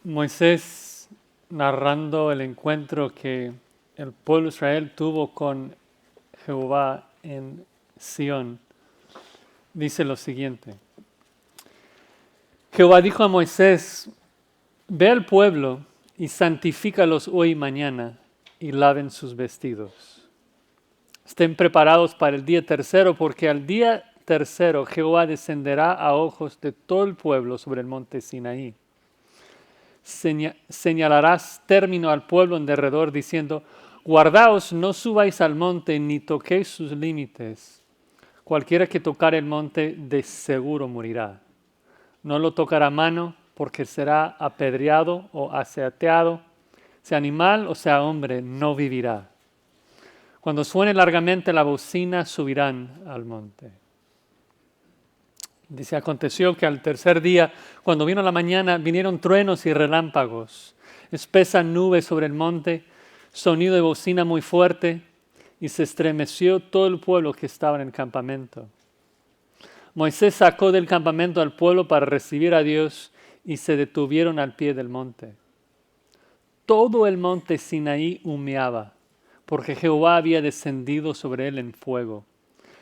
Moisés, narrando el encuentro que el pueblo de Israel tuvo con Jehová en Sión, dice lo siguiente. Jehová dijo a Moisés: ve al pueblo y santifícalos hoy y mañana, y laven sus vestidos. Estén preparados para el día tercero, porque al día tercero Jehová descenderá a ojos de todo el pueblo sobre el monte Sinaí. Señalarás término al pueblo en derredor, diciendo: guardaos, no subáis al monte, ni toquéis sus límites. Cualquiera que tocare el monte, de seguro morirá. No lo tocará mano, porque será apedreado o aseteado. Sea animal o sea hombre, no vivirá. Cuando suene largamente la bocina, subirán al monte. Dice: aconteció que al tercer día, cuando vino la mañana, vinieron truenos y relámpagos, espesa nube sobre el monte, sonido de bocina muy fuerte, y se estremeció todo el pueblo que estaba en el campamento. Moisés sacó del campamento al pueblo para recibir a Dios, y se detuvieron al pie del monte. Todo el monte Sinaí humeaba, porque Jehová había descendido sobre él en fuego,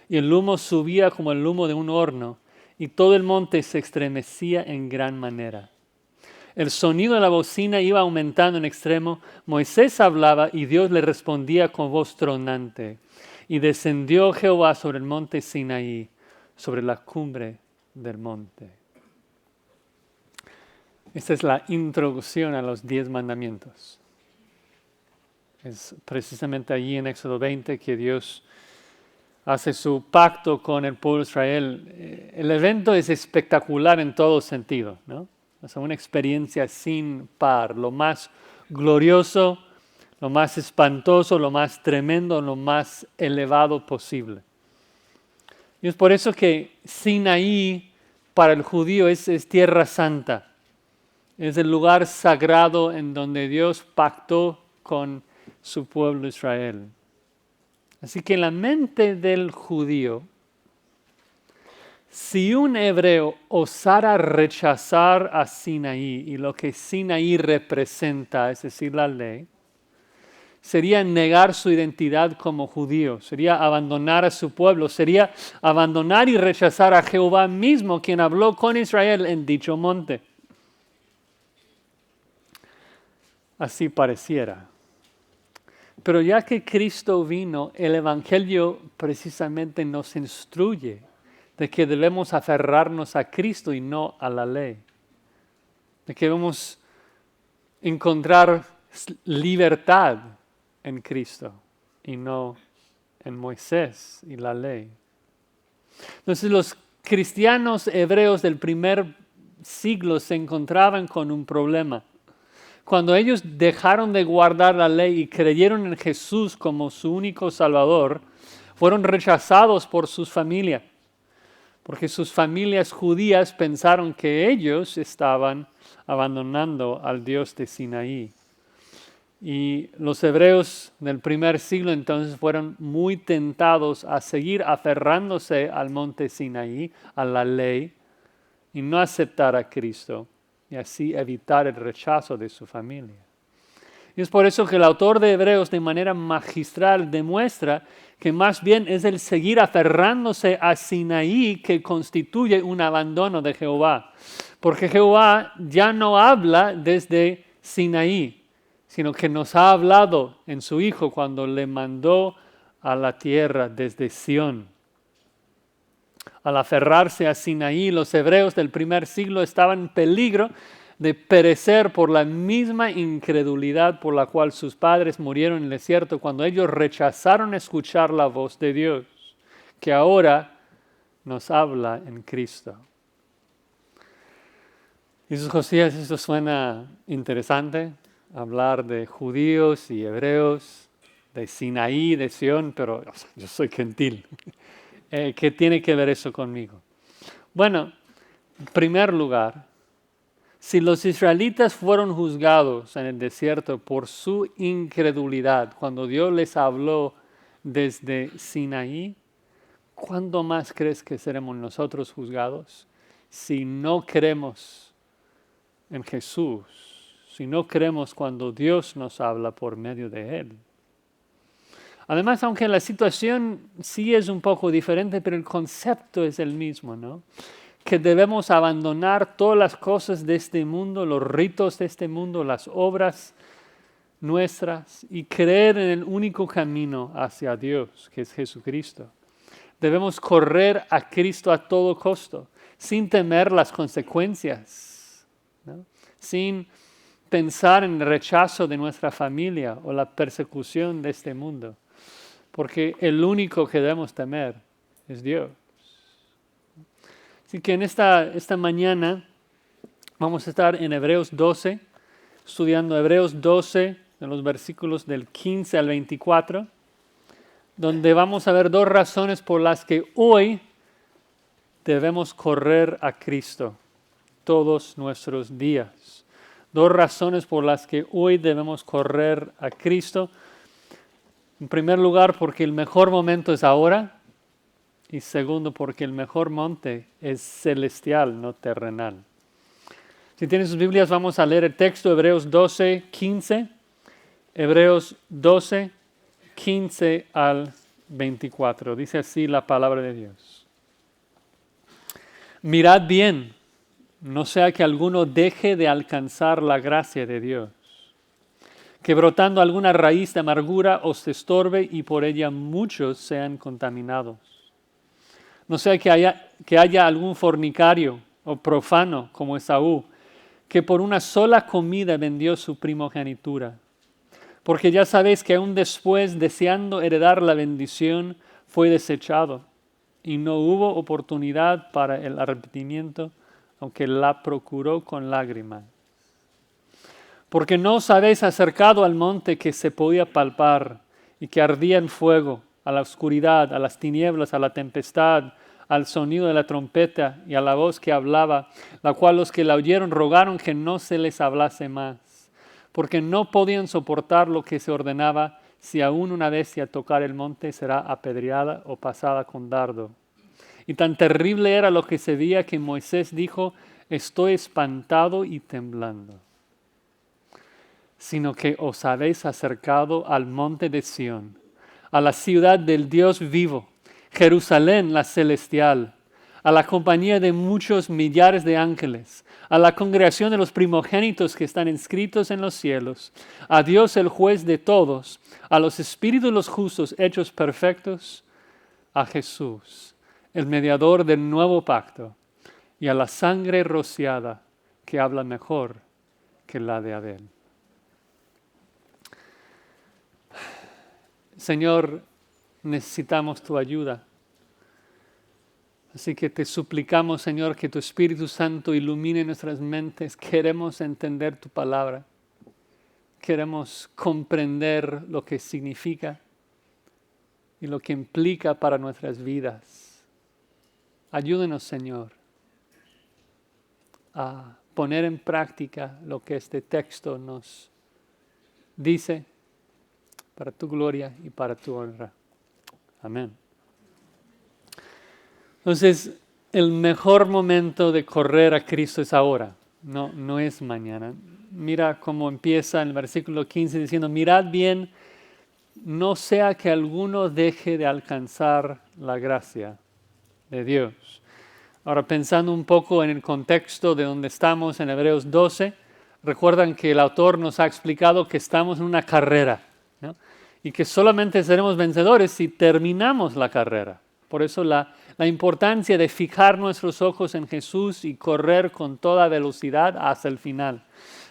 y el humo subía como el humo de un horno, y todo el monte se estremecía en gran manera. El sonido de la bocina iba aumentando en extremo. Moisés hablaba y Dios le respondía con voz tronante. Y descendió Jehová sobre el monte Sinaí, sobre la cumbre del monte. Esta es la introducción a los 10 mandamientos. Es precisamente allí en Éxodo 20 que Dios hace su pacto con el pueblo de Israel. El evento es espectacular en todo sentido, ¿no? O sea, una experiencia sin par, lo más glorioso, lo más espantoso, lo más tremendo, lo más elevado posible. Y es por eso que Sinaí para el judío es tierra santa. Es el lugar sagrado en donde Dios pactó con su pueblo Israel. Así que en la mente del judío, si un hebreo osara rechazar a Sinaí y lo que Sinaí representa, es decir, la ley, sería negar su identidad como judío, sería abandonar a su pueblo, sería abandonar y rechazar a Jehová mismo, quien habló con Israel en dicho monte. Así pareciera. Pero ya que Cristo vino, el Evangelio precisamente nos instruye de que debemos aferrarnos a Cristo y no a la ley. De que debemos encontrar libertad en Cristo y no en Moisés y la ley. Entonces los cristianos hebreos del primer siglo se encontraban con un problema. Cuando ellos dejaron de guardar la ley y creyeron en Jesús como su único Salvador, fueron rechazados por sus familias, porque sus familias judías pensaron que ellos estaban abandonando al Dios de Sinaí. Y los hebreos del primer siglo entonces fueron muy tentados a seguir aferrándose al monte Sinaí, a la ley, y no aceptar a Cristo, y así evitar el rechazo de su familia. Y es por eso que el autor de Hebreos de manera magistral demuestra que más bien es el seguir aferrándose a Sinaí que constituye un abandono de Jehová. Porque Jehová ya no habla desde Sinaí, sino que nos ha hablado en su Hijo cuando le mandó a la tierra desde Sión. Al aferrarse a Sinaí, los hebreos del primer siglo estaban en peligro de perecer por la misma incredulidad por la cual sus padres murieron en el desierto cuando ellos rechazaron escuchar la voz de Dios, que ahora nos habla en Cristo. Y sus Josías, esto suena interesante, hablar de judíos y hebreos, de Sinaí, de Sión, pero yo soy gentil. ¿Qué tiene que ver eso conmigo? Bueno, en primer lugar, si los israelitas fueron juzgados en el desierto por su incredulidad, cuando Dios les habló desde Sinaí, ¿cuándo más crees que seremos nosotros juzgados si no creemos en Jesús si no creemos cuando Dios nos habla por medio de Él. Además, aunque la situación sí es un poco diferente, pero el concepto es el mismo, ¿no? Que debemos abandonar todas las cosas de este mundo, los ritos de este mundo, las obras nuestras y creer en el único camino hacia Dios, que es Jesucristo. Debemos correr a Cristo a todo costo, sin temer las consecuencias, ¿no? Sin pensar en el rechazo de nuestra familia o la persecución de este mundo, porque el único que debemos temer es Dios. Así que en esta mañana vamos a estar en Hebreos 12, estudiando Hebreos 12, en los versículos del 15 al 24, donde vamos a ver dos razones por las que hoy debemos correr a Cristo todos nuestros días. Dos razones por las que hoy debemos correr a Cristo. En primer lugar, porque el mejor momento es ahora. Y segundo, porque el mejor monte es celestial, no terrenal. Si tienen sus Biblias, vamos a leer el texto, Hebreos 12, 15. Hebreos 12, 15 al 24. Dice así la palabra de Dios. Mirad bien, no sea que alguno deje de alcanzar la gracia de Dios, que brotando alguna raíz de amargura os estorbe y por ella muchos sean contaminados. No sea que haya algún fornicario o profano como Esaú, que por una sola comida vendió su primogenitura. Porque ya sabéis que aún después, deseando heredar la bendición, fue desechado, y no hubo oportunidad para el arrepentimiento, aunque la procuró con lágrimas. Porque no os habéis acercado al monte que se podía palpar, y que ardía en fuego, a la oscuridad, a las tinieblas, a la tempestad, al sonido de la trompeta y a la voz que hablaba, la cual los que la oyeron rogaron que no se les hablase más, porque no podían soportar lo que se ordenaba, si aún una bestia tocar el monte será apedreada o pasada con dardo. Y tan terrible era lo que se veía que Moisés dijo, estoy espantado y temblando. Sino que os habéis acercado al monte de Sión, a la ciudad del Dios vivo, Jerusalén la celestial, a la compañía de muchos millares de ángeles, a la congregación de los primogénitos que están inscritos en los cielos, a Dios el juez de todos, a los espíritus de los justos hechos perfectos, a Jesús, el mediador del nuevo pacto, y a la sangre rociada que habla mejor que la de Abel. Señor, necesitamos tu ayuda. Así que te suplicamos, Señor, que tu Espíritu Santo ilumine nuestras mentes. Queremos entender tu palabra. Queremos comprender lo que significa y lo que implica para nuestras vidas. Ayúdenos, Señor, a poner en práctica lo que este texto nos dice para tu gloria y para tu honra. Amén. Entonces, el mejor momento de correr a Cristo es ahora, no es mañana. Mira cómo empieza en el versículo 15 diciendo, mirad bien, no sea que alguno deje de alcanzar la gracia de Dios. Ahora, pensando un poco en el contexto de donde estamos en Hebreos 12, recuerdan que el autor nos ha explicado que estamos en una carrera, ¿no? Y que solamente seremos vencedores si terminamos la carrera. Por eso la importancia de fijar nuestros ojos en Jesús y correr con toda velocidad hasta el final.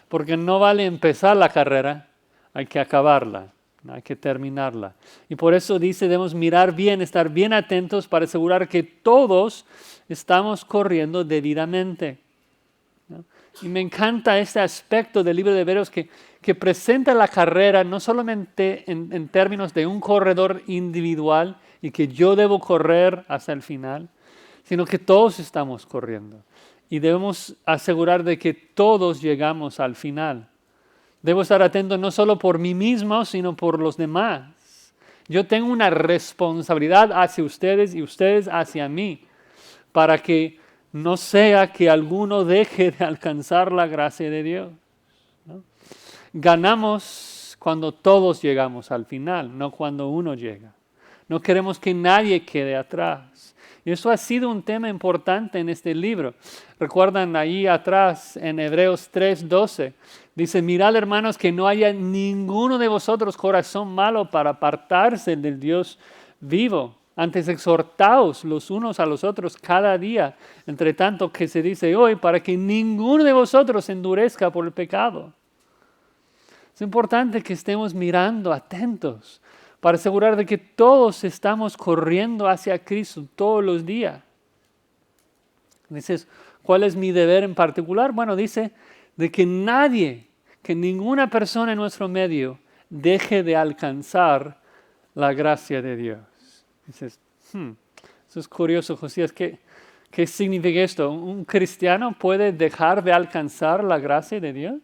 Porque no vale empezar la carrera, hay que acabarla, hay que terminarla. Y por eso dice, debemos mirar bien, estar bien atentos para asegurar que todos estamos corriendo debidamente, ¿no? Y me encanta este aspecto del libro de Hebreos que presenta la carrera no solamente en términos de un corredor individual y que yo debo correr hasta el final, sino que todos estamos corriendo. Y debemos asegurar de que todos llegamos al final. Debo estar atento no solo por mí mismo, sino por los demás. Yo tengo una responsabilidad hacia ustedes y ustedes hacia mí, para que no sea que alguno deje de alcanzar la gracia de Dios. ¿no? Ganamos cuando todos llegamos al final, no cuando uno llega. No queremos que nadie quede atrás. Y eso ha sido un tema importante en este libro. Recuerdan ahí atrás en Hebreos 3:12, dice, mirad hermanos que no haya ninguno de vosotros corazón malo para apartarse del Dios vivo. Antes exhortaos los unos a los otros cada día, entre tanto que se dice hoy, para que ninguno de vosotros se endurezca por el pecado. Es importante que estemos mirando, atentos, para asegurar de que todos estamos corriendo hacia Cristo todos los días. Dices, ¿cuál es mi deber en particular? Bueno, dice de que nadie, que ninguna persona en nuestro medio deje de alcanzar la gracia de Dios. Dices, eso es curioso, Josías. ¿Qué significa esto? ¿Un cristiano puede dejar de alcanzar la gracia de Dios?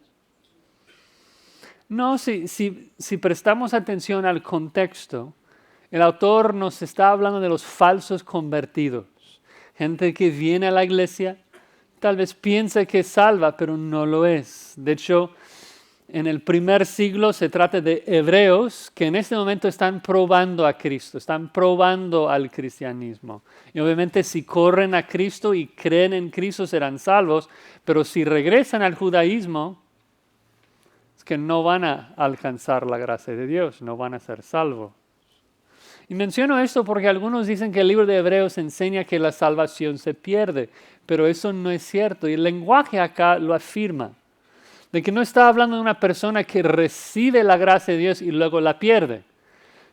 No, si prestamos atención al contexto, el autor nos está hablando de los falsos convertidos. Gente que viene a la iglesia, tal vez piensa que es salva, pero no lo es. De hecho, en el primer siglo se trata de hebreos que en este momento están probando a Cristo, están probando al cristianismo. Y obviamente si corren a Cristo y creen en Cristo serán salvos, pero si regresan al judaísmo, es que no van a alcanzar la gracia de Dios, no van a ser salvos. Y menciono esto porque algunos dicen que el libro de Hebreos enseña que la salvación se pierde, pero eso no es cierto. Y el lenguaje acá lo afirma, de que no está hablando de una persona que recibe la gracia de Dios y luego la pierde.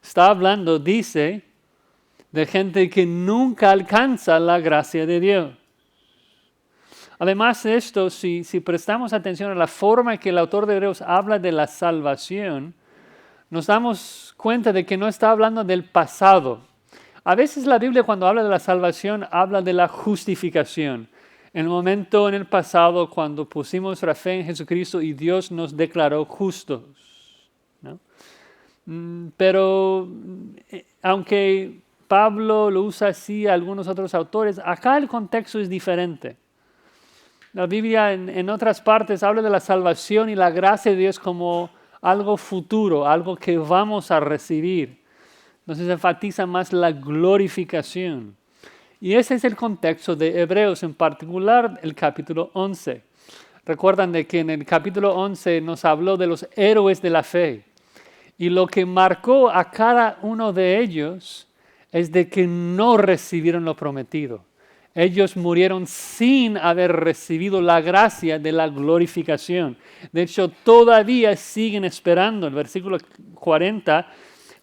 Está hablando, dice, de gente que nunca alcanza la gracia de Dios. Además de esto, si prestamos atención a la forma en que el autor de Hebreos habla de la salvación, nos damos cuenta de que no está hablando del pasado. A veces la Biblia cuando habla de la salvación habla de la justificación. En el momento en el pasado cuando pusimos nuestra fe en Jesucristo y Dios nos declaró justos, ¿no? Pero aunque Pablo lo usa así, algunos otros autores, acá el contexto es diferente. La Biblia en otras partes habla de la salvación y la gracia de Dios como algo futuro, algo que vamos a recibir. Entonces enfatiza más la glorificación. Y ese es el contexto de Hebreos, en particular el capítulo 11. Recuerdan de que en el capítulo 11 nos habló de los héroes de la fe. Y lo que marcó a cada uno de ellos es de que no recibieron lo prometido. Ellos murieron sin haber recibido la gracia de la glorificación. De hecho, todavía siguen esperando. El versículo 40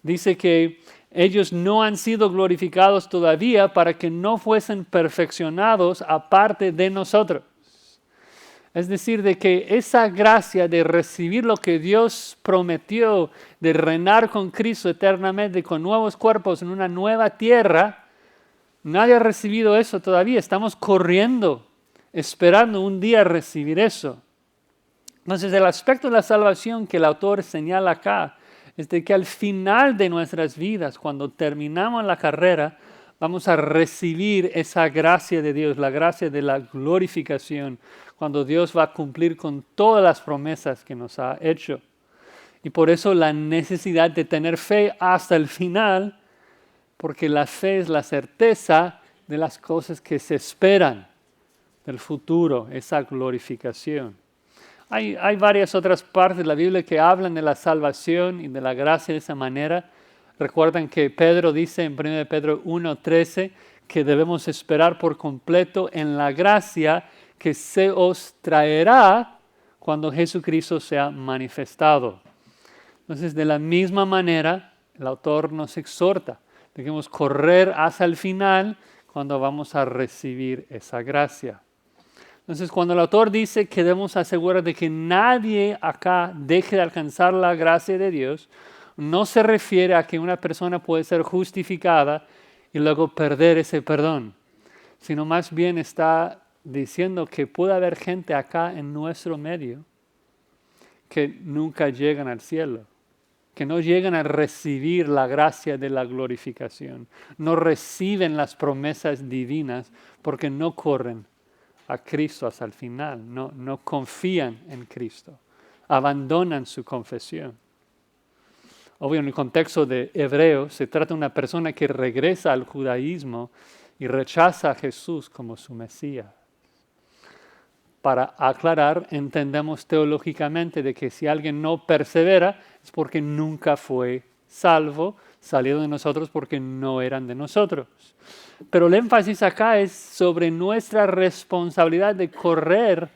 dice que ellos no han sido glorificados todavía para que no fuesen perfeccionados aparte de nosotros. Es decir, de que esa gracia de recibir lo que Dios prometió, de reinar con Cristo eternamente, con nuevos cuerpos en una nueva tierra, nadie ha recibido eso todavía. Estamos corriendo, esperando un día recibir eso. Entonces, el aspecto de la salvación que el autor señala acá es de que al final de nuestras vidas, cuando terminamos la carrera, vamos a recibir esa gracia de Dios, la gracia de la glorificación, cuando Dios va a cumplir con todas las promesas que nos ha hecho. Y por eso la necesidad de tener fe hasta el final, porque la fe es la certeza de las cosas que se esperan, del futuro, esa glorificación. Hay varias otras partes de la Biblia que hablan de la salvación y de la gracia de esa manera. Recuerdan que Pedro dice en 1 Pedro 1:13 que debemos esperar por completo en la gracia que se os traerá cuando Jesucristo sea manifestado. Entonces, de la misma manera, el autor nos exhorta. Debemos correr hasta el final cuando vamos a recibir esa gracia. Entonces, cuando el autor dice que debemos asegurar de que nadie acá deje de alcanzar la gracia de Dios, no se refiere a que una persona puede ser justificada y luego perder ese perdón, sino más bien está diciendo que puede haber gente acá en nuestro medio que nunca llegan al cielo, que no llegan a recibir la gracia de la glorificación, no reciben las promesas divinas porque no corren a Cristo hasta el final, no confían en Cristo. abandonan su confesión. Obvio, en el contexto de Hebreos, se trata de una persona que regresa al judaísmo y rechaza a Jesús como su Mesías. Para aclarar, entendemos teológicamente de que si alguien no persevera es porque nunca fue salvo, salió de nosotros porque no eran de nosotros. Pero el énfasis acá es sobre nuestra responsabilidad de correr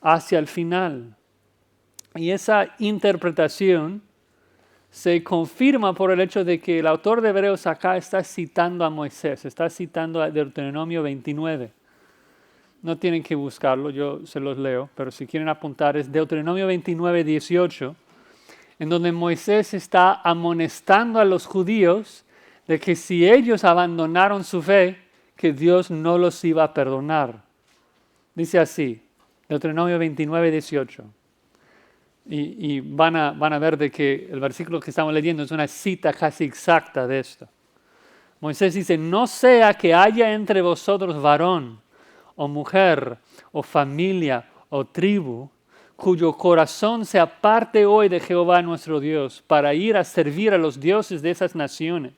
hacia el final. Y esa interpretación se confirma por el hecho de que el autor de Hebreos acá está citando a Moisés, está citando a Deuteronomio 29. No tienen que buscarlo, yo se los leo, pero si quieren apuntar es Deuteronomio 29, 18, en donde Moisés está amonestando a los judíos de que si ellos abandonaron su fe, que Dios no los iba a perdonar. Dice así, Deuteronomio 29, 18. Y van a ver de que el versículo que estamos leyendo es una cita casi exacta de esto. Moisés dice, no sea que haya entre vosotros varón, o mujer, o familia, o tribu, cuyo corazón se aparte hoy de Jehová nuestro Dios, para ir a servir a los dioses de esas naciones.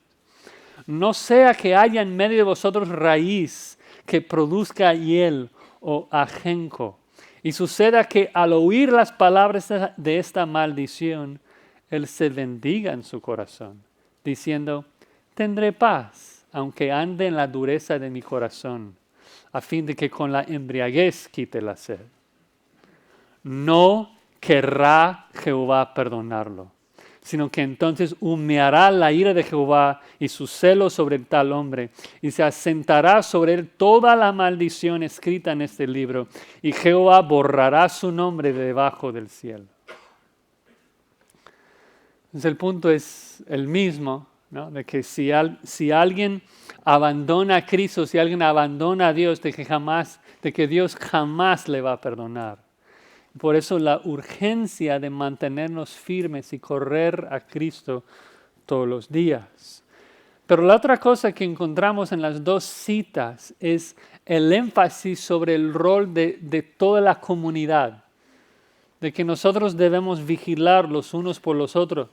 No sea que haya en medio de vosotros raíz que produzca hiel o ajenco. Y suceda que al oír las palabras de esta maldición, él se bendiga en su corazón, diciendo, tendré paz, aunque ande en la dureza de mi corazón, a fin de que con la embriaguez quite la sed. No querrá Jehová perdonarlo, sino que entonces humeará la ira de Jehová y su celo sobre el tal hombre, y se asentará sobre él toda la maldición escrita en este libro, y Jehová borrará su nombre de debajo del cielo. Entonces el punto es el mismo, ¿no? De que si alguien abandona a Cristo, si alguien abandona a Dios, de que Dios jamás le va a perdonar. Por eso la urgencia de mantenernos firmes y correr a Cristo todos los días. Pero la otra cosa que encontramos en las dos citas es el énfasis sobre el rol de toda la comunidad, de que nosotros debemos vigilar los unos por los otros.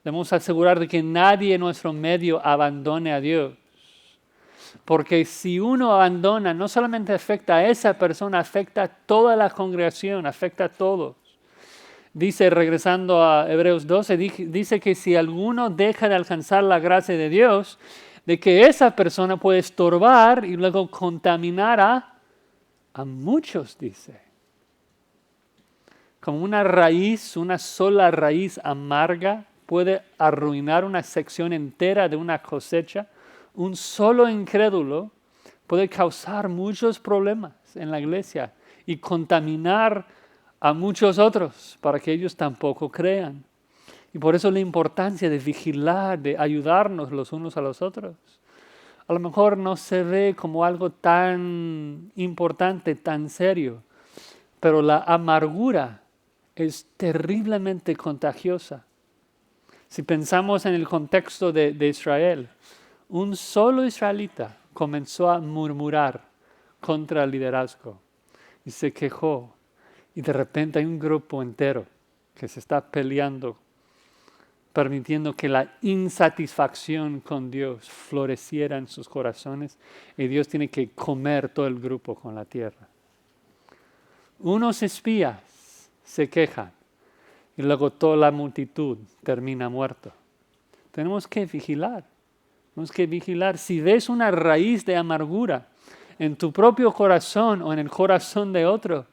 Debemos asegurar de que nadie en nuestro medio abandone a Dios. Porque si uno abandona, no solamente afecta a esa persona, afecta a toda la congregación, afecta a todos. Dice, regresando a Hebreos 12, dice que si alguno deja de alcanzar la gracia de Dios, de que esa persona puede estorbar y luego contaminar a muchos, dice. Como una raíz, una sola raíz amarga puede arruinar una sección entera de una cosecha. Un solo incrédulo puede causar muchos problemas en la iglesia y contaminar a muchos otros para que ellos tampoco crean. Y por eso la importancia de vigilar, de ayudarnos los unos a los otros. A lo mejor no se ve como algo tan importante, tan serio, pero la amargura es terriblemente contagiosa. Si pensamos en el contexto de Israel, un solo israelita comenzó a murmurar contra el liderazgo y se quejó. Y de repente hay un grupo entero que se está peleando, permitiendo que la insatisfacción con Dios floreciera en sus corazones y Dios tiene que comer todo el grupo con la tierra. Unos espías se quejan y luego toda la multitud termina muerto. Tenemos que vigilar. Tenemos que vigilar. Si ves una raíz de amargura en tu propio corazón o en el corazón de otro,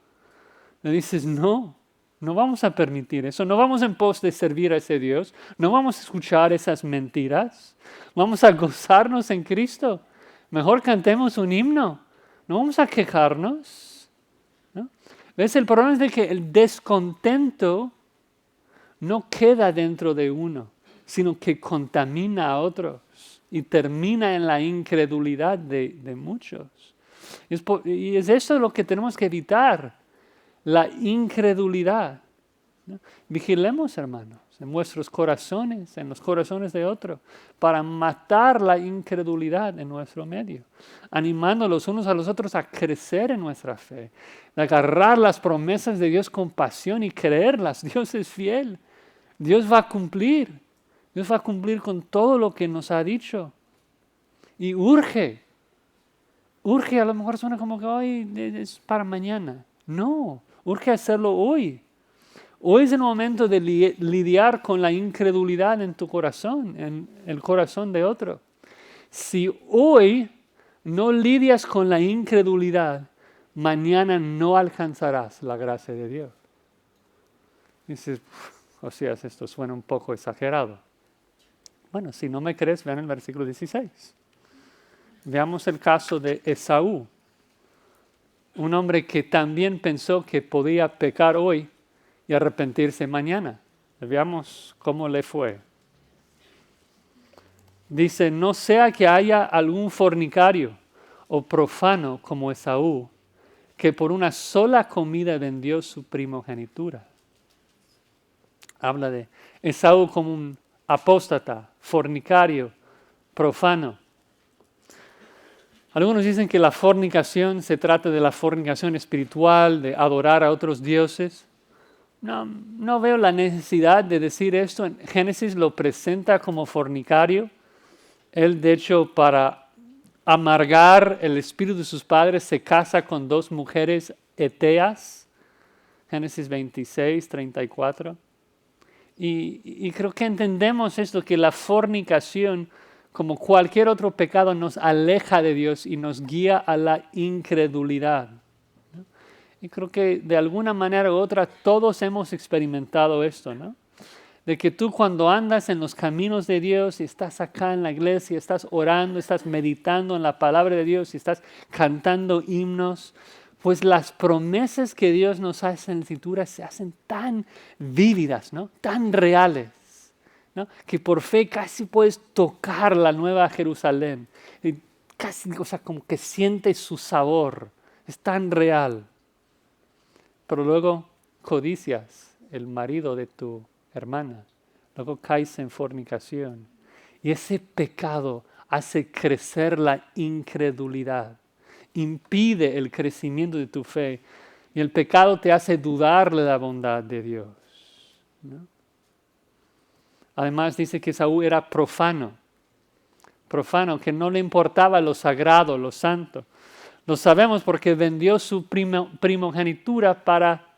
le dices, no vamos a permitir eso. No vamos en pos de servir a ese Dios. No vamos a escuchar esas mentiras. Vamos a gozarnos en Cristo. Mejor cantemos un himno. No vamos a quejarnos, ¿no? ¿Ves? El problema es de que el descontento no queda dentro de uno, sino que contamina a otros y termina en la incredulidad de muchos. Y es eso lo que tenemos que evitar, la incredulidad, ¿no? Vigilemos, hermanos. en vuestros corazones, en los corazones de otros, para matar la incredulidad en nuestro medio, animando los unos a los otros a crecer en nuestra fe, de agarrar las promesas de Dios con pasión y creerlas. Dios es fiel, Dios va a cumplir con todo lo que nos ha dicho. Y urge, a lo mejor suena como que hoy es para mañana. No, urge hacerlo hoy. Hoy es el momento de lidiar con la incredulidad en tu corazón, en el corazón de otro. Si hoy no lidias con la incredulidad, mañana no alcanzarás la gracia de Dios. Dices, Oseas, esto suena un poco exagerado. Bueno, si no me crees, vean el versículo 16. Veamos el caso de Esaú, un hombre que también pensó que podía pecar hoy y arrepentirse mañana. Veamos cómo le fue. Dice, no sea que haya algún fornicario o profano como Esaú, que por una sola comida vendió su primogenitura. Habla de Esaú como un apóstata, fornicario, profano. Algunos dicen que la fornicación se trata de la fornicación espiritual, de adorar a otros dioses. No veo la necesidad de decir esto. En Génesis lo presenta como fornicario. Él, de hecho, para amargar el espíritu de sus padres, se casa con 2 mujeres eteas. Génesis 26, 34. Y creo que entendemos esto, que la fornicación, como cualquier otro pecado, nos aleja de Dios y nos guía a la incredulidad. Y creo que de alguna manera u otra todos hemos experimentado esto, ¿no? De que tú cuando andas en los caminos de Dios y estás acá en la iglesia, estás orando, estás meditando en la palabra de Dios y estás cantando himnos, pues las promesas que Dios nos hace en la Escritura se hacen tan vívidas, ¿no? Tan reales, ¿no? Que por fe casi puedes tocar la nueva Jerusalén. Y casi, como que sientes su sabor. Es tan real. Pero luego codicias el marido de tu hermana. Luego caes en fornicación. Y ese pecado hace crecer la incredulidad. Impide el crecimiento de tu fe. Y el pecado te hace dudar de la bondad de Dios, ¿no? Además dice que Saúl era profano, que no le importaba lo sagrado, lo santo. Lo sabemos porque vendió su primogenitura para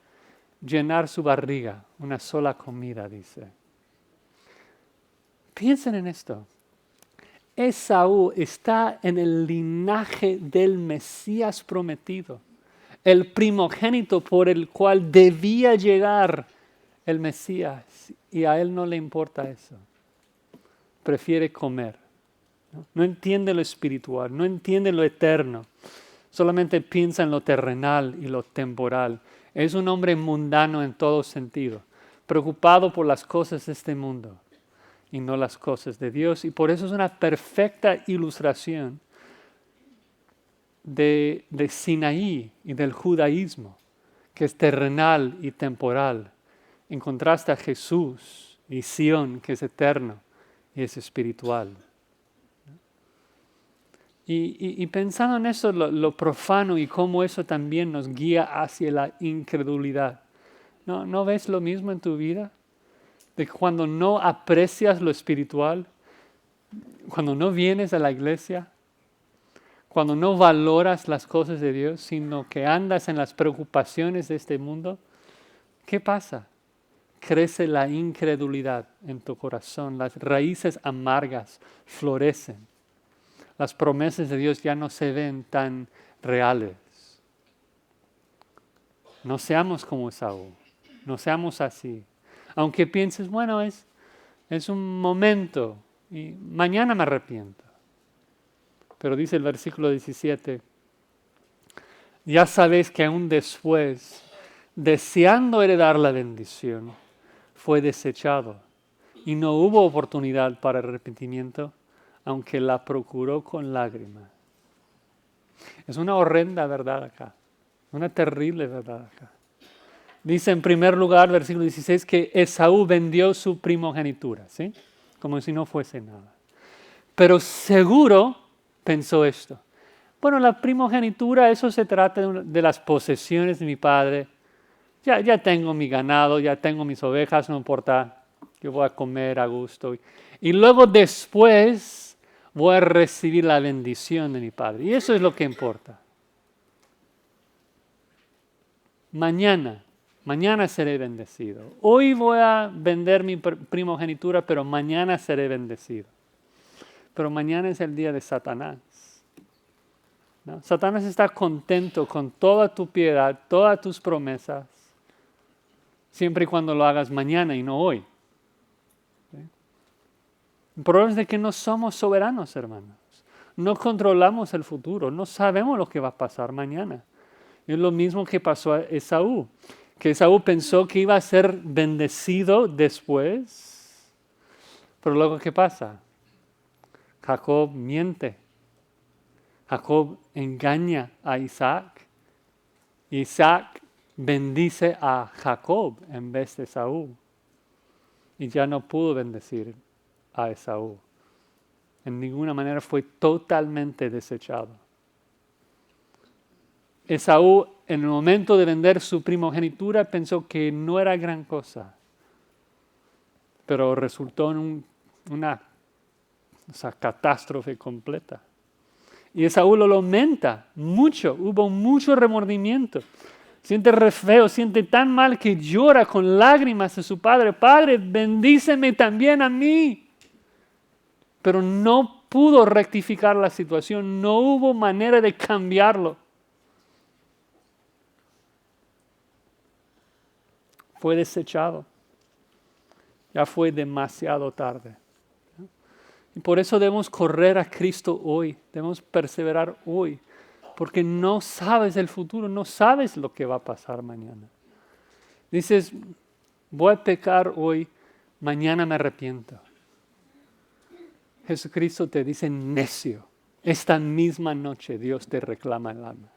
llenar su barriga, una sola comida, dice. Piensen en esto. Esaú está en el linaje del Mesías prometido, el primogénito por el cual debía llegar el Mesías, y a él no le importa eso. Prefiere comer. No entiende lo espiritual, no entiende lo eterno. Solamente piensa en lo terrenal y lo temporal. Es un hombre mundano en todo sentido, preocupado por las cosas de este mundo y no las cosas de Dios. Y por eso es una perfecta ilustración de Sinaí y del judaísmo, que es terrenal y temporal, en contraste a Jesús y Sión, que es eterno y es espiritual. Y pensando en eso, lo profano y cómo eso también nos guía hacia la incredulidad. ¿No ves lo mismo en tu vida? De cuando no aprecias lo espiritual, cuando no vienes a la iglesia, cuando no valoras las cosas de Dios, sino que andas en las preocupaciones de este mundo, ¿qué pasa? Crece la incredulidad en tu corazón, las raíces amargas florecen. Las promesas de Dios ya no se ven tan reales. No seamos como Esaú, no seamos así. Aunque pienses, bueno, es un momento y mañana me arrepiento. Pero dice el versículo 17, ya sabéis que aún después, deseando heredar la bendición, fue desechado y no hubo oportunidad para arrepentimiento, aunque la procuró con lágrimas. Es una horrenda verdad acá, una terrible verdad acá. Dice en primer lugar, versículo 16, que Esaú vendió su primogenitura, ¿sí? Como si no fuese nada. Pero seguro pensó esto. Bueno, la primogenitura, eso se trata de las posesiones de mi padre. Ya tengo mi ganado, ya tengo mis ovejas, no importa, yo voy a comer a gusto. Y luego después voy a recibir la bendición de mi padre. Y eso es lo que importa. Mañana seré bendecido. Hoy voy a vender mi primogenitura, pero mañana seré bendecido. Pero mañana es el día de Satanás, ¿no? Satanás está contento con toda tu piedad, todas tus promesas, siempre y cuando lo hagas mañana y no hoy. ¿Sí? El problema es de que no somos soberanos, hermanos. No controlamos el futuro, no sabemos lo que va a pasar mañana. Es lo mismo que pasó a Esaú, que Esaú pensó que iba a ser bendecido después, pero luego ¿qué pasa? Jacob miente. Jacob engaña a Isaac. Isaac bendice a Jacob en vez de Esaú. Y ya no pudo bendecir a Esaú. En ninguna manera fue totalmente desechado. Esaú, en el momento de vender su primogenitura, pensó que no era gran cosa. Pero resultó en una catástrofe completa. Y Esaú lo lamenta mucho, hubo mucho remordimiento. Siente re feo, siente tan mal que llora con lágrimas a su padre. Padre, bendíceme también a mí. Pero no pudo rectificar la situación, no hubo manera de cambiarlo. Fue desechado. Ya fue demasiado tarde. Y por eso debemos correr a Cristo hoy, debemos perseverar hoy, porque no sabes el futuro, no sabes lo que va a pasar mañana. Dices, voy a pecar hoy, mañana me arrepiento. Jesucristo te dice, necio, esta misma noche Dios te reclama el alma.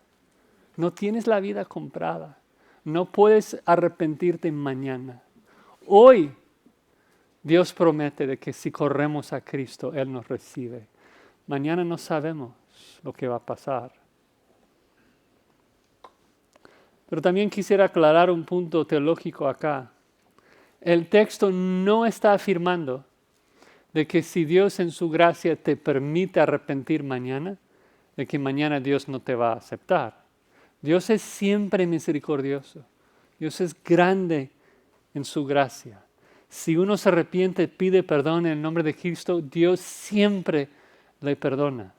No tienes la vida comprada, no puedes arrepentirte mañana. Hoy Dios promete de que si corremos a Cristo, Él nos recibe. Mañana no sabemos lo que va a pasar. Pero también quisiera aclarar un punto teológico acá. El texto no está afirmando de que si Dios en su gracia te permite arrepentir mañana, de que mañana Dios no te va a aceptar. Dios es siempre misericordioso. Dios es grande en su gracia. Si uno se arrepiente, pide perdón en el nombre de Cristo, Dios siempre le perdona.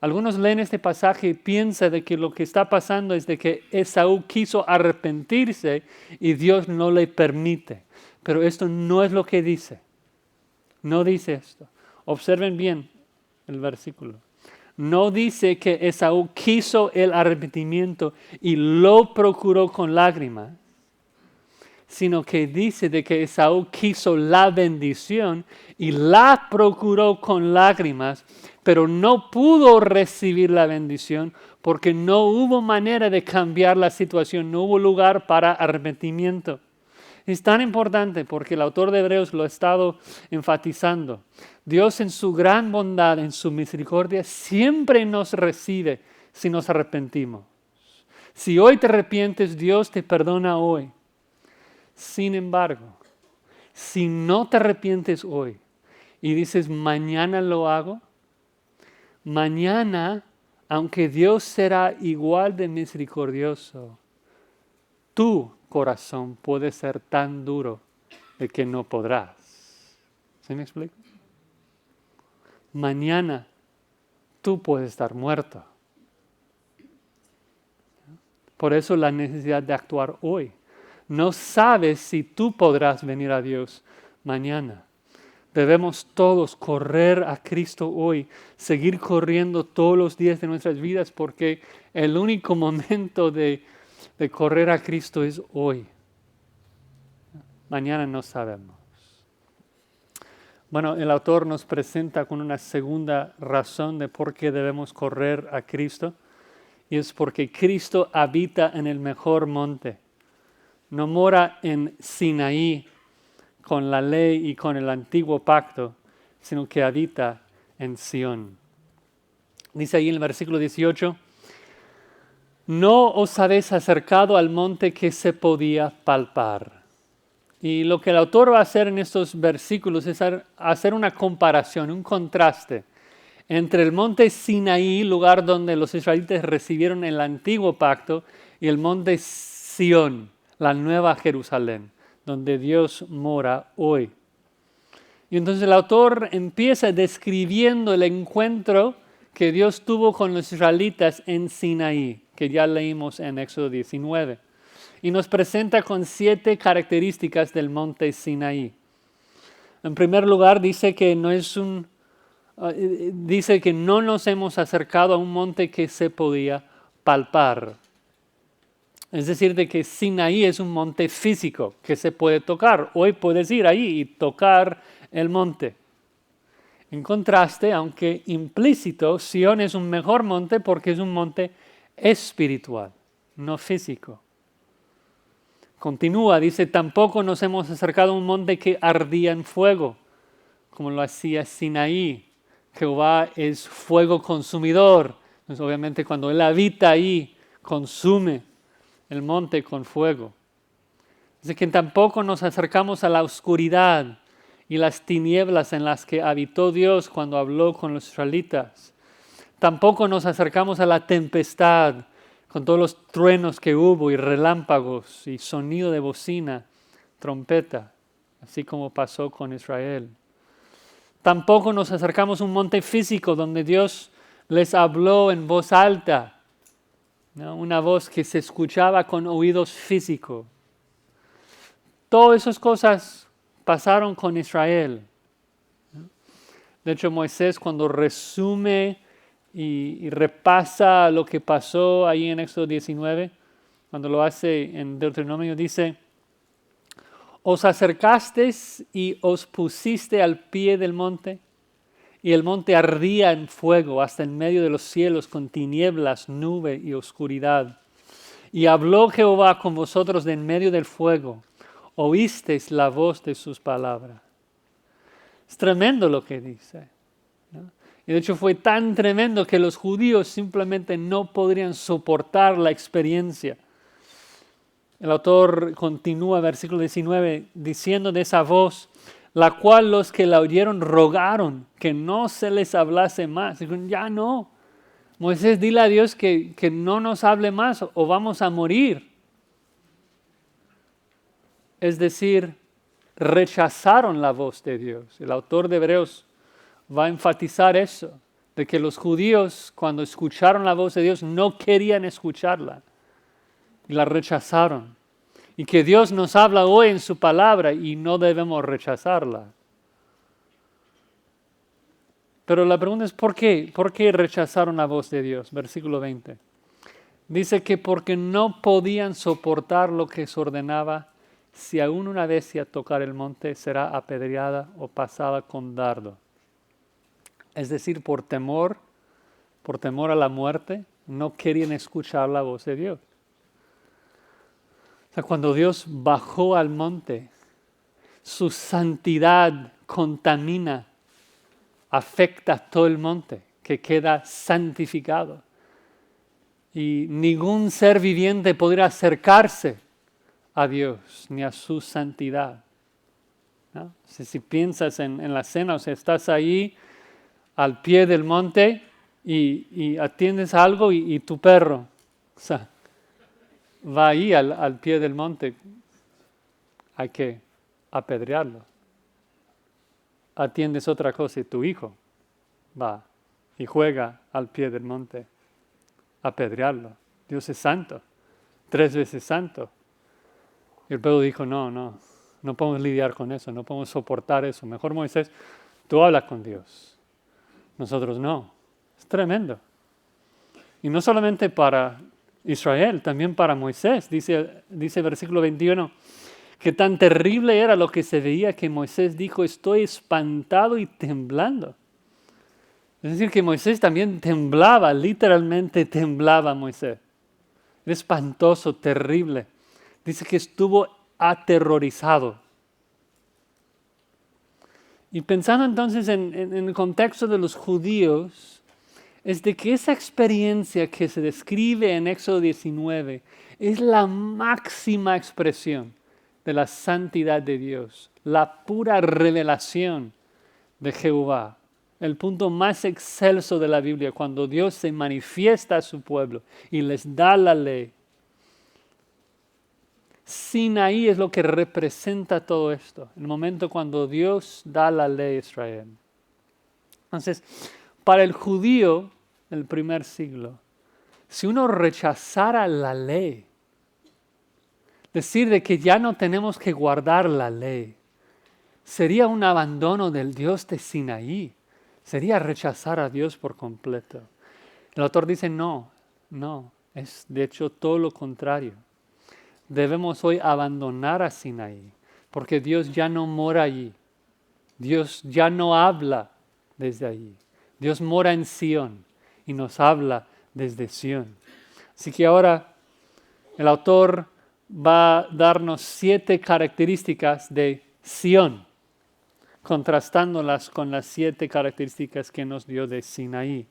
Algunos leen este pasaje y piensan de que lo que está pasando es de que Esaú quiso arrepentirse y Dios no le permite. Pero esto no es lo que dice. No dice esto. Observen bien el versículo. No dice que Esaú quiso el arrepentimiento y lo procuró con lágrimas, sino que dice de que Esaú quiso la bendición y la procuró con lágrimas, pero no pudo recibir la bendición porque no hubo manera de cambiar la situación, no hubo lugar para arrepentimiento. Es tan importante porque el autor de Hebreos lo ha estado enfatizando. Dios en su gran bondad, en su misericordia, siempre nos recibe si nos arrepentimos. Si hoy te arrepientes, Dios te perdona hoy. Sin embargo, si no te arrepientes hoy y dices, mañana lo hago, mañana, aunque Dios será igual de misericordioso, tu corazón puede ser tan duro de que no podrás. ¿Sí me explico? Mañana tú puedes estar muerto. Por eso la necesidad de actuar hoy. No sabes si tú podrás venir a Dios mañana. Debemos todos correr a Cristo hoy, seguir corriendo todos los días de nuestras vidas porque el único momento de correr a Cristo es hoy. Mañana no sabemos. Bueno, el autor nos presenta con una segunda razón de por qué debemos correr a Cristo y es porque Cristo habita en el mejor monte. no mora en Sinaí con la ley y con el antiguo pacto, sino que habita en Sión. Dice ahí en el versículo 18, no os habéis acercado al monte que se podía palpar. Y lo que el autor va a hacer en estos versículos es hacer una comparación, un contraste entre el monte Sinaí, lugar donde los israelitas recibieron el antiguo pacto, y el monte Sión, la nueva Jerusalén, donde Dios mora hoy. Y entonces el autor empieza describiendo el encuentro que Dios tuvo con los israelitas en Sinaí, que ya leímos en Éxodo 19. Y nos presenta con 7 características del monte Sinaí. En primer lugar, dice que no nos hemos acercado a un monte que se podía palpar. Es decir, de que Sinaí es un monte físico que se puede tocar. Hoy puedes ir ahí y tocar el monte. En contraste, aunque implícito, Sión es un mejor monte porque es un monte espiritual, no físico. Continúa, dice, tampoco nos hemos acercado a un monte que ardía en fuego, como lo hacía Sinaí. Jehová es fuego consumidor. Entonces, obviamente, cuando Él habita ahí, consume el monte con fuego. Dice que tampoco nos acercamos a la oscuridad y las tinieblas en las que habitó Dios cuando habló con los israelitas. Tampoco nos acercamos a la tempestad, con todos los truenos que hubo y relámpagos y sonido de bocina, trompeta, así como pasó con Israel. Tampoco nos acercamos a un monte físico donde Dios les habló en voz alta, ¿no? Una voz que se escuchaba con oídos físicos. Todas esas cosas pasaron con Israel. De hecho, Moisés, cuando resume y repasa lo que pasó ahí en Éxodo 19, cuando lo hace en Deuteronomio, dice, os acercasteis y os pusiste al pie del monte, y el monte ardía en fuego hasta en medio de los cielos con tinieblas, nube y oscuridad. Y habló Jehová con vosotros de en medio del fuego, oísteis la voz de sus palabras. Es tremendo lo que dice, ¿no? Y de hecho fue tan tremendo que los judíos simplemente no podrían soportar la experiencia. El autor continúa, versículo 19, diciendo de esa voz, la cual los que la oyeron rogaron que no se les hablase más. Dijeron, ya no. Moisés, dile a Dios que no nos hable más o vamos a morir. Es decir, rechazaron la voz de Dios. El autor de Hebreos va a enfatizar eso, de que los judíos cuando escucharon la voz de Dios no querían escucharla y la rechazaron. Y que Dios nos habla hoy en su palabra y no debemos rechazarla. Pero la pregunta es ¿por qué? ¿Por qué rechazaron la voz de Dios? Versículo 20. Dice que porque no podían soportar lo que se ordenaba, si aún una bestia tocar el monte será apedreada o pasada con dardo. Es decir, por temor a la muerte, no querían escuchar la voz de Dios. O sea, cuando Dios bajó al monte, su santidad contamina, afecta a todo el monte, que queda santificado. Y ningún ser viviente podrá acercarse a Dios ni a su santidad, ¿no? Si piensas en la cena, o sea, estás ahí al pie del monte y atiendes algo y tu perro, o sea, va ahí al pie del monte, hay que apedrearlo. Atiendes otra cosa y tu hijo va y juega al pie del monte, apedrearlo. Dios es santo, 3 veces santo. Y el pueblo dijo, no podemos lidiar con eso, no podemos soportar eso. Mejor Moisés, tú hablas con Dios, nosotros no. Es tremendo. Y no solamente para Israel, también para Moisés. Dice versículo 21, que tan terrible era lo que se veía que Moisés dijo, estoy espantado y temblando. Es decir, que Moisés también temblaba, literalmente temblaba Moisés. Era espantoso, terrible. Dice que estuvo aterrorizado. Y pensando entonces en el contexto de los judíos, es de que esa experiencia que se describe en Éxodo 19 es la máxima expresión de la santidad de Dios, la pura revelación de Jehová, el punto más excelso de la Biblia, cuando Dios se manifiesta a su pueblo y les da la ley. Sinaí es lo que representa todo esto, el momento cuando Dios da la ley a Israel. Entonces, para el judío del primer siglo, si uno rechazara la ley, decir de que ya no tenemos que guardar la ley, sería un abandono del Dios de Sinaí, sería rechazar a Dios por completo. El autor dice no, es de hecho todo lo contrario. Debemos hoy abandonar a Sinaí, porque Dios ya no mora allí. Dios ya no habla desde allí. Dios mora en Sión y nos habla desde Sión. Así que ahora el autor va a darnos 7 características de Sión, contrastándolas con las 7 características que nos dio de Sinaí.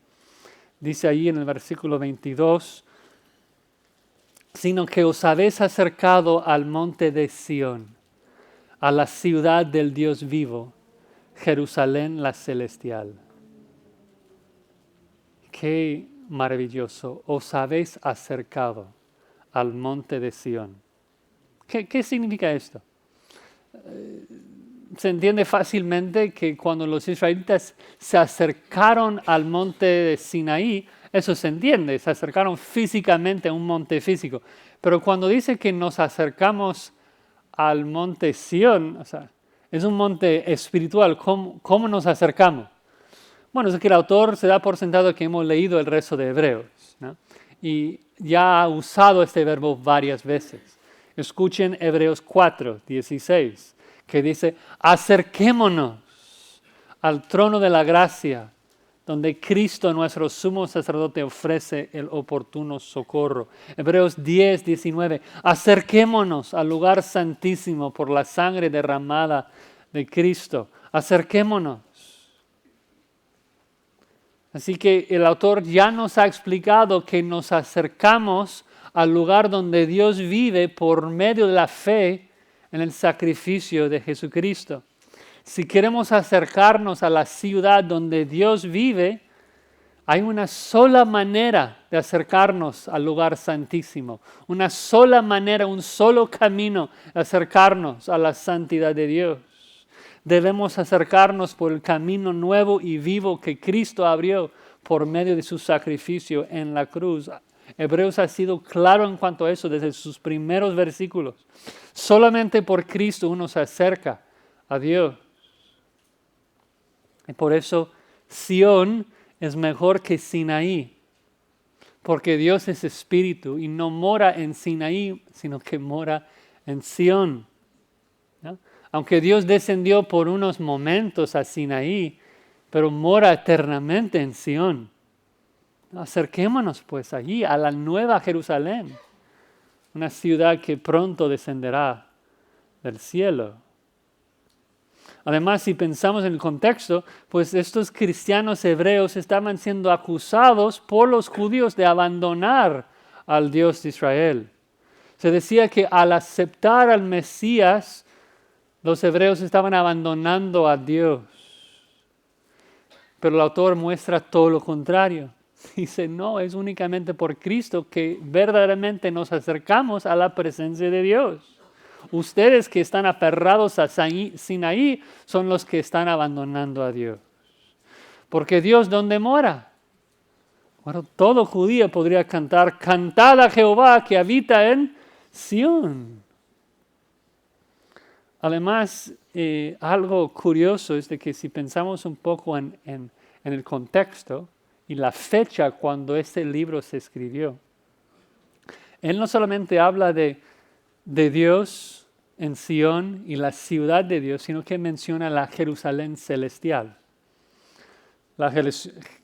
Dice ahí en el versículo 22, sino que os habéis acercado al monte de Sión, a la ciudad del Dios vivo, Jerusalén la celestial. Qué maravilloso, os habéis acercado al monte de Sión. ¿Qué significa esto? Se entiende fácilmente que cuando los israelitas se acercaron al monte de Sinaí, eso se entiende, se acercaron físicamente a un monte físico. Pero cuando dice que nos acercamos al monte Sión, o sea, es un monte espiritual, ¿cómo nos acercamos? Bueno, es que el autor se da por sentado que hemos leído el resto de Hebreos, ¿no? Y ya ha usado este verbo varias veces. Escuchen Hebreos 4, 16, que dice, acerquémonos al trono de la gracia, donde Cristo, nuestro sumo sacerdote, ofrece el oportuno socorro. Hebreos 10, 19, acerquémonos al lugar santísimo por la sangre derramada de Cristo. Acerquémonos. Así que el autor ya nos ha explicado que nos acercamos al lugar donde Dios vive por medio de la fe en el sacrificio de Jesucristo. Si queremos acercarnos a la ciudad donde Dios vive, hay una sola manera de acercarnos al lugar santísimo, una sola manera, un solo camino de acercarnos a la santidad de Dios. Debemos acercarnos por el camino nuevo y vivo que Cristo abrió por medio de su sacrificio en la cruz. Hebreos ha sido claro en cuanto a eso desde sus primeros versículos. Solamente por Cristo uno se acerca a Dios. Y por eso Sión es mejor que Sinaí, porque Dios es espíritu y no mora en Sinaí, sino que mora en Sión. ¿No? Aunque Dios descendió por unos momentos a Sinaí, pero mora eternamente en Sión. Acerquémonos pues allí, a la nueva Jerusalén, una ciudad que pronto descenderá del cielo. Además, si pensamos en el contexto, pues estos cristianos hebreos estaban siendo acusados por los judíos de abandonar al Dios de Israel. Se decía que al aceptar al Mesías, los hebreos estaban abandonando a Dios. Pero el autor muestra todo lo contrario. Dice, no, es únicamente por Cristo que verdaderamente nos acercamos a la presencia de Dios. Ustedes que están aferrados a Sinaí son los que están abandonando a Dios. Porque Dios, ¿dónde mora? Bueno, todo judío podría cantar, cantad a Jehová que habita en Sión. Además, algo curioso es de que si pensamos un poco en el contexto y la fecha cuando este libro se escribió, él no solamente habla de Dios en Sión y la ciudad de Dios, sino que menciona la Jerusalén celestial. La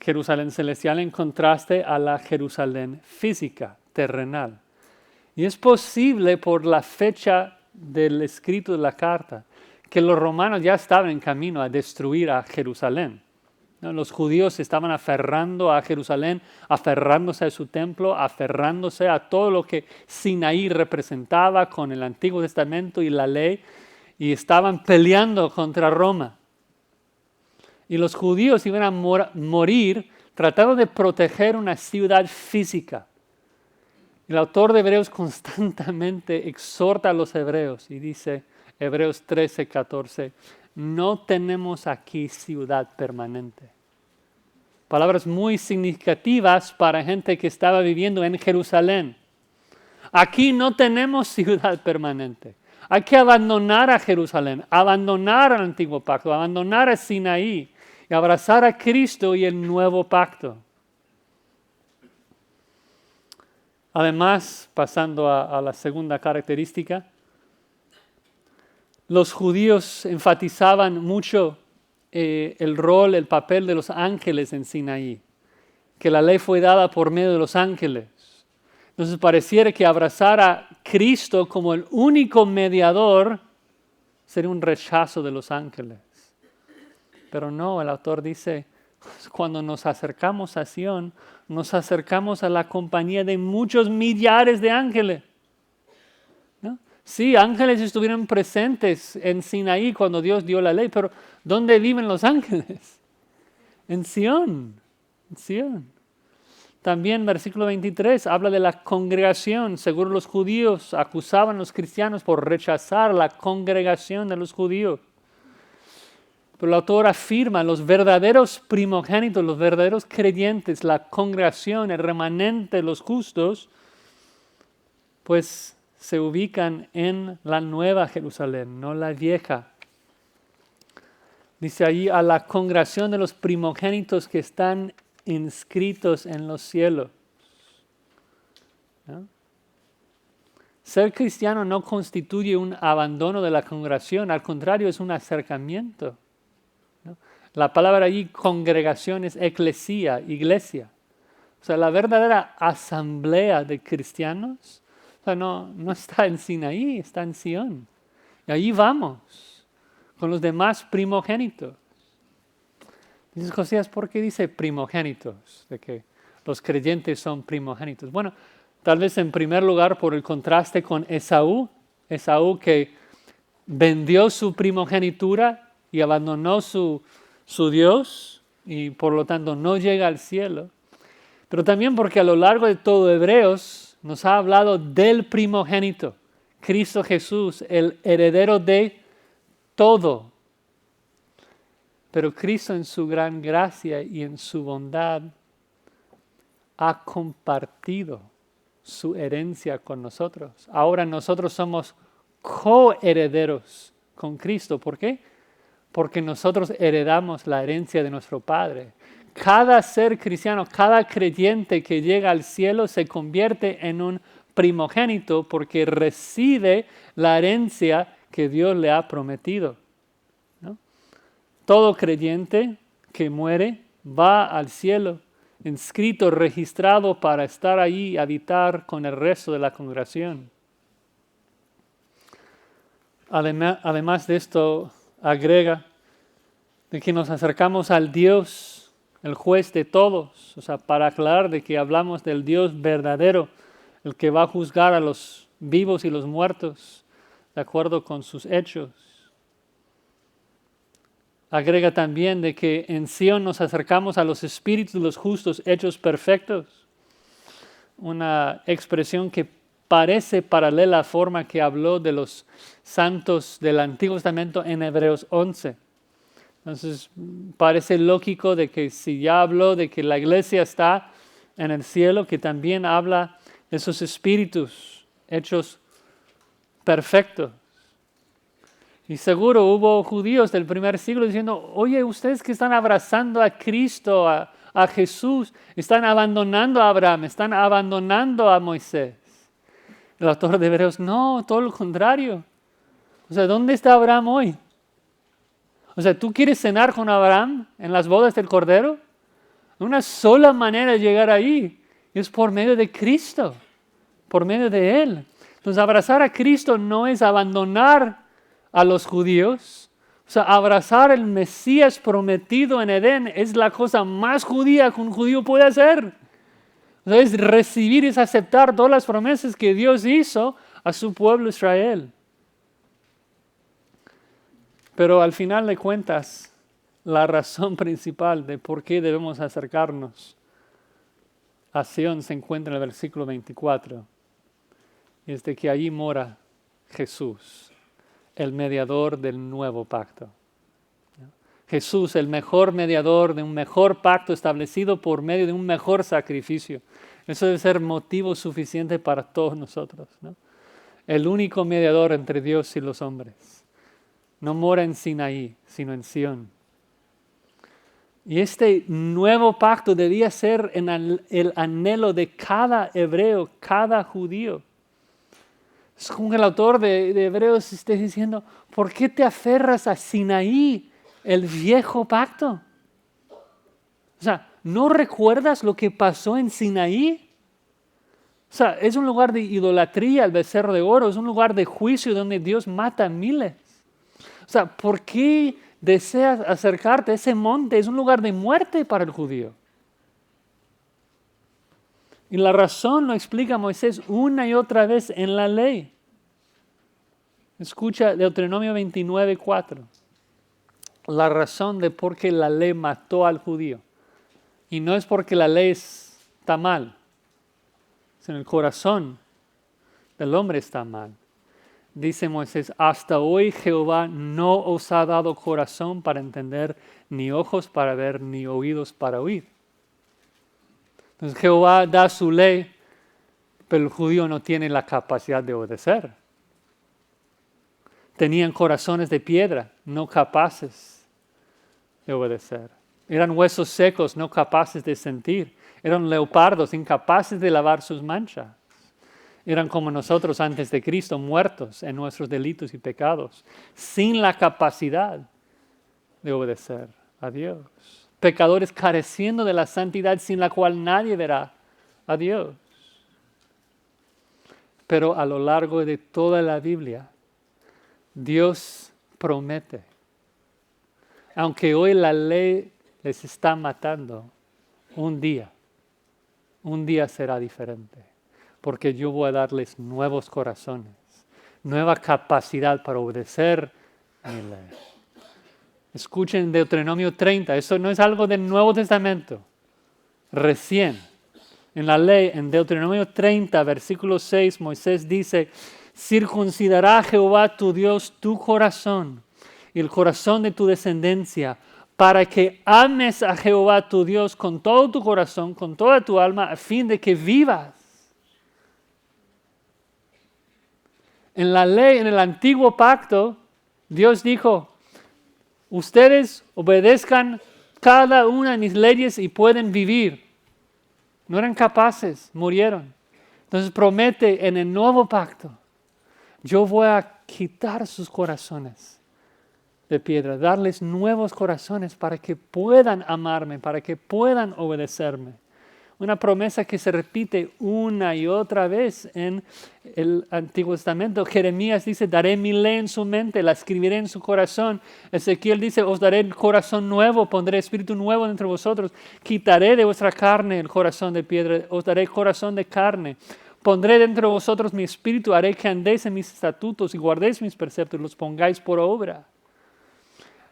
Jerusalén celestial en contraste a la Jerusalén física, terrenal. Y es posible por la fecha del escrito de la carta que los romanos ya estaban en camino a destruir a Jerusalén, ¿no? Los judíos se estaban aferrando a Jerusalén, aferrándose a su templo, aferrándose a todo lo que Sinaí representaba con el Antiguo Testamento y la ley, y estaban peleando contra Roma. Y los judíos iban a morir tratando de proteger una ciudad física. El autor de Hebreos constantemente exhorta a los hebreos y dice, Hebreos 13, 14, no tenemos aquí ciudad permanente. Palabras muy significativas para gente que estaba viviendo en Jerusalén. Aquí no tenemos ciudad permanente. Hay que abandonar a Jerusalén, abandonar al antiguo pacto, abandonar a Sinaí y abrazar a Cristo y el nuevo pacto. Además, pasando a la segunda característica, los judíos enfatizaban mucho el rol, el papel de los ángeles en Sinaí, que la ley fue dada por medio de los ángeles. Entonces pareciera que abrazar a Cristo como el único mediador sería un rechazo de los ángeles. Pero no, el autor dice, cuando nos acercamos a Sion, nos acercamos a la compañía de muchos millares de ángeles. ¿No? Sí, ángeles estuvieron presentes en Sinaí cuando Dios dio la ley, pero ¿dónde viven los ángeles? En Sion. En Sion. También versículo 23 habla de la congregación. Seguro los judíos acusaban a los cristianos por rechazar la congregación de los judíos. Pero el autor afirma, los verdaderos primogénitos, los verdaderos creyentes, la congregación, el remanente, los justos, pues se ubican en la nueva Jerusalén, no la vieja. Dice allí a la congregación de los primogénitos que están inscritos en los cielos. ¿No? Ser cristiano no constituye un abandono de la congregación, al contrario, es un acercamiento. ¿No? La palabra allí, congregación, es eclesia, iglesia. O sea, la verdadera asamblea de cristianos, o sea, no está en Sinaí, está en Sion. Y allí vamos, con los demás primogénitos. Dices, Josías, ¿por qué dice primogénitos? De que los creyentes son primogénitos. Bueno, tal vez en primer lugar por el contraste con Esaú. Esaú que vendió su primogenitura y abandonó su Dios y por lo tanto no llega al cielo. Pero también porque a lo largo de todo Hebreos nos ha hablado del primogénito, Cristo Jesús, el heredero de todo. Pero Cristo en su gran gracia y en su bondad ha compartido su herencia con nosotros. Ahora nosotros somos coherederos con Cristo. ¿Por qué? Porque nosotros heredamos la herencia de nuestro Padre. Cada ser cristiano, cada creyente que llega al cielo se convierte en un primogénito porque recibe la herencia que Dios le ha prometido. Todo creyente que muere va al cielo, inscrito, registrado para estar allí y habitar con el resto de la congregación. Además de esto, agrega de que nos acercamos al Dios, el juez de todos, o sea, para aclarar de que hablamos del Dios verdadero, el que va a juzgar a los vivos y los muertos, de acuerdo con sus hechos. Agrega también de que en Sion nos acercamos a los espíritus de los justos hechos perfectos. Una expresión que parece paralela a la forma que habló de los santos del Antiguo Testamento en Hebreos 11. Entonces parece lógico de que si ya habló de que la iglesia está en el cielo, que también habla de esos espíritus hechos perfectos. Y seguro hubo judíos del primer siglo diciendo, oye, ustedes que están abrazando a Cristo, a Jesús, están abandonando a Abraham, están abandonando a Moisés. El autor de Hebreos, no, todo lo contrario. O sea, ¿dónde está Abraham hoy? O sea, ¿tú quieres cenar con Abraham en las bodas del Cordero? Una sola manera de llegar ahí es por medio de Cristo. por medio de Él. Entonces, abrazar a Cristo no es abandonar a los judíos. O sea, abrazar el Mesías prometido en Edén es la cosa más judía que un judío puede hacer. O sea, es recibir, es aceptar todas las promesas que Dios hizo a su pueblo Israel. Pero al final de cuentas, la razón principal de por qué debemos acercarnos a Sion se encuentra en el versículo 24. Y es de que allí mora Jesús, el mediador del nuevo pacto. Jesús, el mejor mediador de un mejor pacto establecido por medio de un mejor sacrificio. Eso debe ser motivo suficiente para todos nosotros, ¿no? El único mediador entre Dios y los hombres. No mora en Sinaí, sino en Sion. Y este nuevo pacto debía ser el anhelo de cada hebreo, cada judío. Es como que el autor de Hebreos esté diciendo, ¿por qué te aferras a Sinaí, el viejo pacto? O sea, ¿no recuerdas lo que pasó en Sinaí? O sea, es un lugar de idolatría, el becerro de oro, es un lugar de juicio donde Dios mata a miles. O sea, ¿por qué deseas acercarte a ese monte? Es un lugar de muerte para el judío. Y la razón lo explica Moisés una y otra vez en la ley. Escucha Deuteronomio 29:4. La razón de por qué la ley mató al judío. Y no es porque la ley está mal, sino el corazón del hombre está mal. Dice Moisés, hasta hoy Jehová no os ha dado corazón para entender, ni ojos para ver, ni oídos para oír. Entonces Jehová da su ley, pero el judío no tiene la capacidad de obedecer. Tenían corazones de piedra, no capaces de obedecer. Eran huesos secos, no capaces de sentir. Eran leopardos, incapaces de lavar sus manchas. Eran como nosotros antes de Cristo, muertos en nuestros delitos y pecados, sin la capacidad de obedecer a Dios. Pecadores careciendo de la santidad sin la cual nadie verá a Dios. Pero a lo largo de toda la Biblia, Dios promete, aunque hoy la ley les está matando, un día será diferente, porque yo voy a darles nuevos corazones, nueva capacidad para obedecer mi ley. Escuchen Deuteronomio 30, eso no es algo del Nuevo Testamento. Recién, en la ley, en Deuteronomio 30, versículo 6, Moisés dice, circuncidará Jehová tu Dios tu corazón y el corazón de tu descendencia, para que ames a Jehová tu Dios con todo tu corazón, con toda tu alma, a fin de que vivas. En la ley, en el antiguo pacto, Dios dijo, ustedes obedezcan cada una de mis leyes y pueden vivir. No eran capaces, murieron. Entonces promete en el nuevo pacto, yo voy a quitar sus corazones de piedra, darles nuevos corazones para que puedan amarme, para que puedan obedecerme. Una promesa que se repite una y otra vez en el Antiguo Testamento. Jeremías dice, daré mi ley en su mente, la escribiré en su corazón. Ezequiel dice, os daré el corazón nuevo, pondré espíritu nuevo entre vosotros. Quitaré de vuestra carne el corazón de piedra, os daré corazón de carne. Pondré dentro de vosotros mi espíritu, haré que andéis en mis estatutos y guardéis mis preceptos, los pongáis por obra.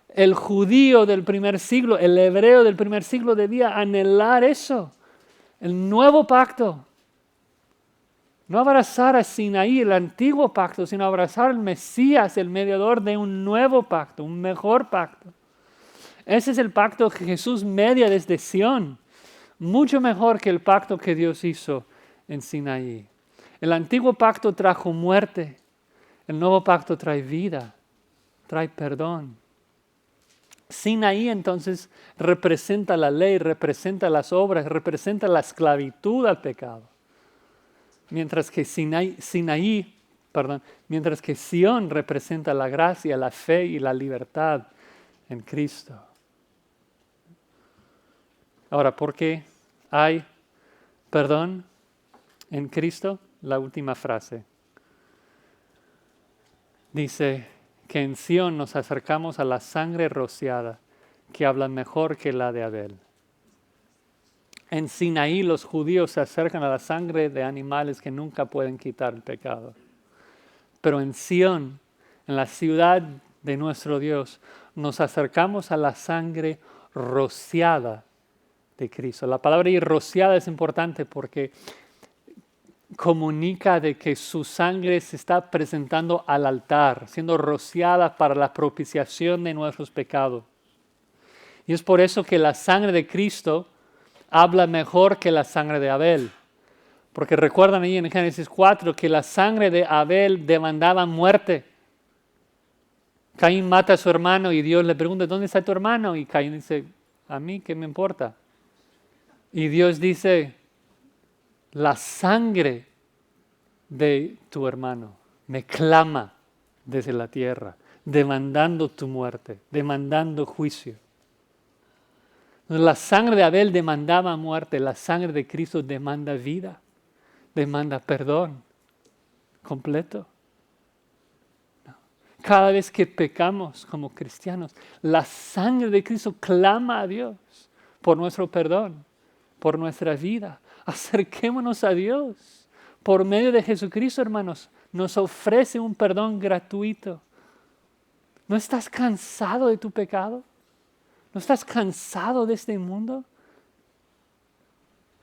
El judío del primer siglo, el hebreo del primer siglo debía anhelar eso. El nuevo pacto. No abrazar a Sinaí, el antiguo pacto, sino abrazar al Mesías, el mediador de un nuevo pacto, un mejor pacto. Ese es el pacto que Jesús media desde Sion, mucho mejor que el pacto que Dios hizo en Sinaí. El antiguo pacto trajo muerte, el nuevo pacto trae vida, trae perdón. Sinaí entonces representa la ley, representa las obras, representa la esclavitud al pecado. Mientras que mientras que Sion representa la gracia, la fe y la libertad en Cristo. Ahora, ¿por qué hay perdón en Cristo? la última frase. Dice que en Sión nos acercamos a la sangre rociada, que habla mejor que la de Abel. En Sinaí los judíos se acercan a la sangre de animales que nunca pueden quitar el pecado. Pero en Sión, en la ciudad de nuestro Dios, nos acercamos a la sangre rociada de Cristo. La palabra rociada es importante porque comunica de que su sangre se está presentando al altar, siendo rociada para la propiciación de nuestros pecados. Y es por eso que la sangre de Cristo habla mejor que la sangre de Abel. Porque recuerdan ahí en Génesis 4 que la sangre de Abel demandaba muerte. Caín mata a su hermano y Dios le pregunta, ¿dónde está tu hermano? Y Caín dice, ¿a mí qué me importa? Y Dios dice, la sangre de tu hermano me clama desde la tierra, demandando tu muerte, demandando juicio. La sangre de Abel demandaba muerte, la sangre de Cristo demanda vida, demanda perdón completo. Cada vez que pecamos como cristianos, la sangre de Cristo clama a Dios por nuestro perdón, por nuestra vida. Acerquémonos a Dios. Por medio de Jesucristo, hermanos, nos ofrece un perdón gratuito. ¿No estás cansado de tu pecado? ¿No estás cansado de este mundo?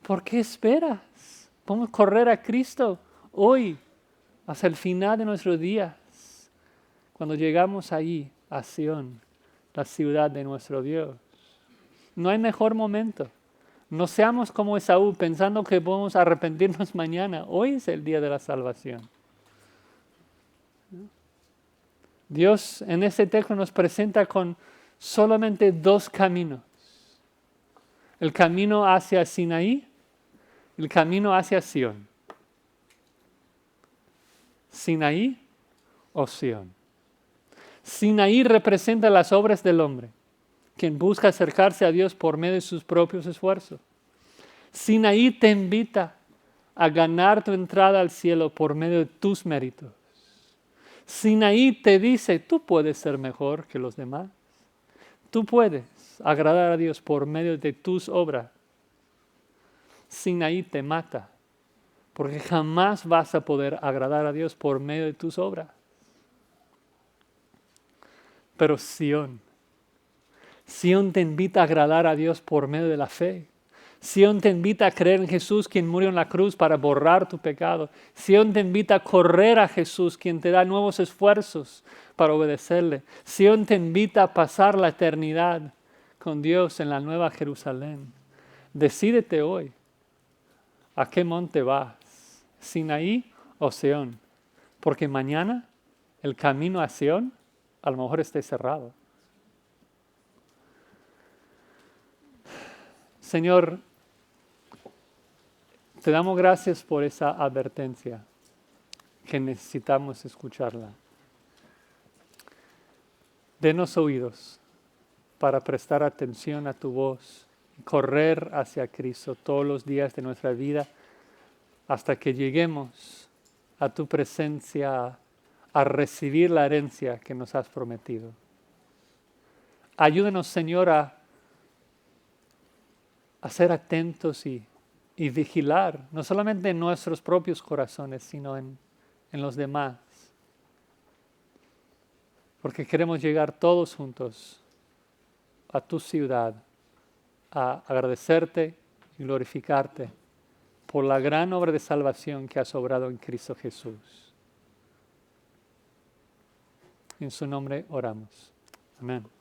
¿Por qué esperas? Podemos correr a Cristo hoy, hasta el final de nuestros días. Cuando llegamos ahí, a Sión, la ciudad de nuestro Dios. No hay mejor momento. No seamos como Esaú, pensando que podemos arrepentirnos mañana. Hoy es el día de la salvación. Dios en este texto nos presenta con solamente dos caminos. El camino hacia Sinaí, el camino hacia Sión. Sinaí o Sión. Sinaí representa las obras del hombre, quien busca acercarse a Dios por medio de sus propios esfuerzos. Sinaí te invita a ganar tu entrada al cielo por medio de tus méritos. Sinaí te dice, tú puedes ser mejor que los demás. Tú puedes agradar a Dios por medio de tus obras. Sinaí te mata, porque jamás vas a poder agradar a Dios por medio de tus obras. Pero Sión te invita a agradar a Dios por medio de la fe. Sión te invita a creer en Jesús, quien murió en la cruz para borrar tu pecado. Sión te invita a correr a Jesús, quien te da nuevos esfuerzos para obedecerle. Sión te invita a pasar la eternidad con Dios en la nueva Jerusalén. Decídete hoy, ¿a qué monte vas? ¿Sinaí o Sión? Porque mañana el camino a Sión a lo mejor esté cerrado. Señor, te damos gracias por esa advertencia que necesitamos escucharla. Denos oídos para prestar atención a tu voz y correr hacia Cristo todos los días de nuestra vida hasta que lleguemos a tu presencia a recibir la herencia que nos has prometido. Ayúdanos, Señor, a ser atentos y vigilar, no solamente en nuestros propios corazones, sino en los demás. Porque queremos llegar todos juntos a tu ciudad, a agradecerte y glorificarte por la gran obra de salvación que has obrado en Cristo Jesús. En su nombre oramos. Amén.